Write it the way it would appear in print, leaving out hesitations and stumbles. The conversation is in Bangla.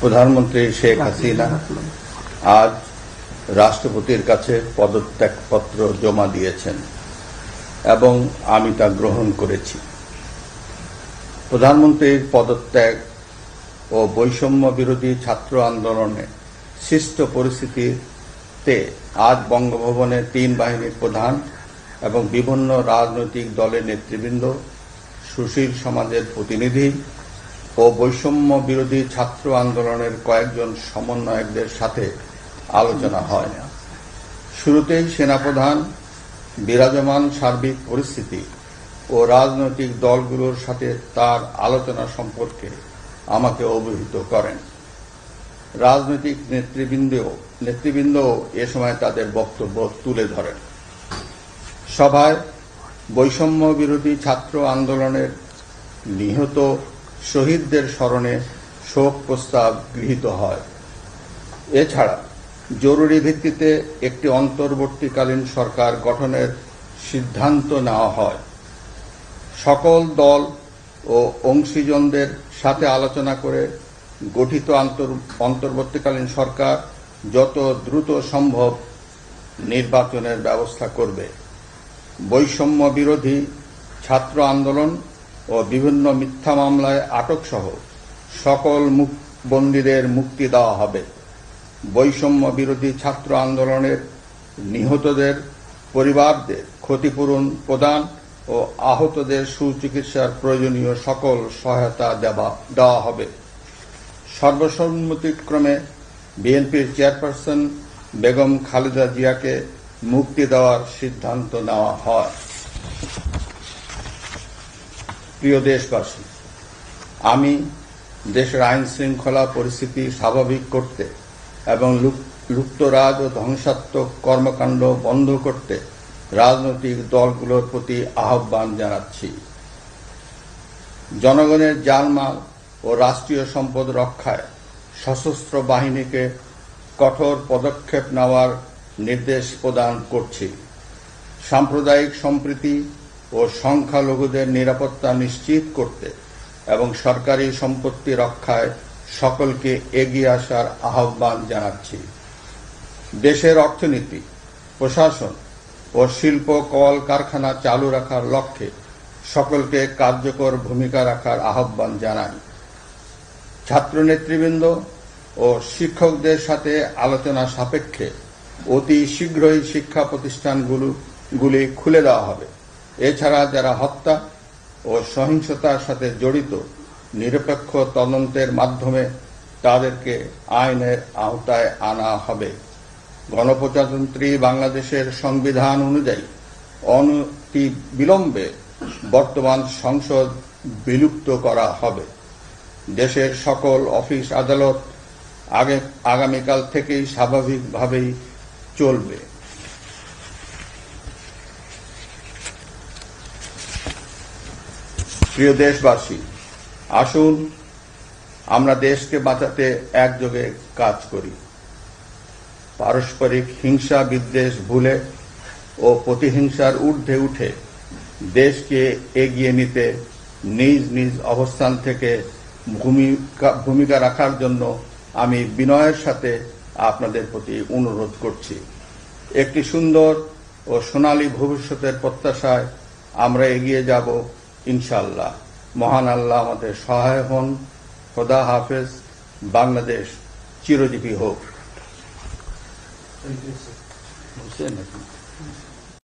প্রধানমন্ত্রী শেখ হাসিনা আজ রাষ্ট্রপতির কাছে পদত্যাগপত্র জমা দিয়েছেন এবং আমি তা গ্রহণ করেছি। প্রধানমন্ত্রীর পদত্যাগ ও বৈষম্য বিরোধী ছাত্র আন্দোলনে সৃষ্ট পরিস্থিতিতে আজ বঙ্গভবনে 3 বাহিনীর প্রধান এবং বিভিন্ন রাজনৈতিক দলের নেতৃবৃন্দ, সুশীল সমাজের প্রতিনিধি ও বৈষম্য বিরোধী ছাত্র আন্দোলনের কয়েকজন সমন্বয়কদের সাথে আলোচনা হয়। শুরুতেই সেনাপ্রধান বিরাজমান সার্বিক পরিস্থিতি ও রাজনৈতিক দলগুলোর সাথে তার আলোচনা সম্পর্কে আমাকে অবহিত করেন। রাজনৈতিক নেতৃবৃন্দ এ সময় তাদের বক্তব্য তুলে ধরেন। সভায় বৈষম্য বিরোধী ছাত্র আন্দোলনের নিহত শহীদদের স্মরণে শোক প্রস্তাব গৃহীত হয়। এছাড়া জরুরি ভিত্তিতে একটি অন্তর্বর্তীকালীন সরকার গঠনের সিদ্ধান্ত নেওয়া হয়। সকল দল ও অংশীজনদের সাথে আলোচনা করে গঠিত অন্তর্বর্তীকালীন সরকার যত দ্রুত সম্ভব নির্বাচনের ব্যবস্থা করবে। বৈষম্য বিরোধী ছাত্র আন্দোলন ও বিভিন্ন মিথ্যা মামলায় আটকসহ সকল বন্দীদের মুক্তি দেওয়া হবে। বৈষম্য বিরোধী ছাত্র আন্দোলনের নিহতদের পরিবারদের ক্ষতিপূরণ প্রদান ও আহতদের সুচিকিৎসার প্রয়োজনীয় সকল সহায়তা দেওয়া হবে। সর্বসম্মতিক্রমে বিএনপির চেয়ারপারসন বেগম খালেদা জিয়াকে মুক্তি দেওয়ার সিদ্ধান্ত নেওয়া হয়। প্রিয় দেশবাসী, আমি দেশের আইন শৃঙ্খলা পরিস্থিতি স্বাভাবিক করতে এবং লুপ্তরাজ ও ধ্বংসাত্মক কর্মকাণ্ড বন্ধ করতে রাজনৈতিক দলগুলোর প্রতি আহ্বান জানাচ্ছি। জনগণের জানমাল ও রাষ্ট্রীয় সম্পদ রক্ষায় সশস্ত্র বাহিনীকে কঠোর পদক্ষেপ নেওয়ার নির্দেশ প্রদান করছি। সাম্প্রদায়িক সম্প্রীতি ও সংখ্যালঘুদের নিরাপত্তা নিশ্চিত করতে এবং সরকারি সম্পত্তি রক্ষায় সকলকে এগিয়ে আসার আহ্বান জানাচ্ছি। দেশের অর্থনীতি, প্রশাসন ও শিল্প কল কারখানা চালু রাখার লক্ষ্যে সকলকে কার্যকর ভূমিকা রাখার আহ্বান জানাই। ছাত্র নেতৃবৃন্দ ও শিক্ষকদের সাথে আলোচনা সাপেক্ষে অতি শীঘ্রই শিক্ষা প্রতিষ্ঠানগুলি খুলে দেওয়া হবে। এছাড়া যারা হত্যা ও সহিংসতার সাথে জড়িত নিরপেক্ষ তদন্তের মাধ্যমে তাদেরকে আইনের আওতায় আনা হবে। গণপ্রজাতন্ত্রী বাংলাদেশের সংবিধান অনুযায়ী অনতি বিলম্বে বর্তমান সংসদ বিলুপ্ত করা হবে। দেশের সকল অফিস আদালত আগামীকাল থেকেই স্বাভাবিকভাবেই চলবে। প্রিয় দেশবাসী, আসুন আমরা দেশকে বাঁচাতে একযোগে কাজ করি। পারস্পরিক হিংসা বিদ্বেষ ভুলে ও প্রতিহিংসার ঊর্ধ্বে উঠে দেশকে এগিয়ে নিতে নিজ নিজ অবস্থান থেকে ভূমিকা রাখার জন্য আমি বিনয়ের সাথে আপনাদের প্রতি অনুরোধ করছি। একটি সুন্দর ও সোনালী ভবিষ্যতের প্রত্যাশায় আমরা এগিয়ে যাব ইনশাআল্লাহ। মহান আল্লাহ আমাদের সহায় হন। খোদা হাফেজ। বাংলাদেশ চিরজীবী হোক।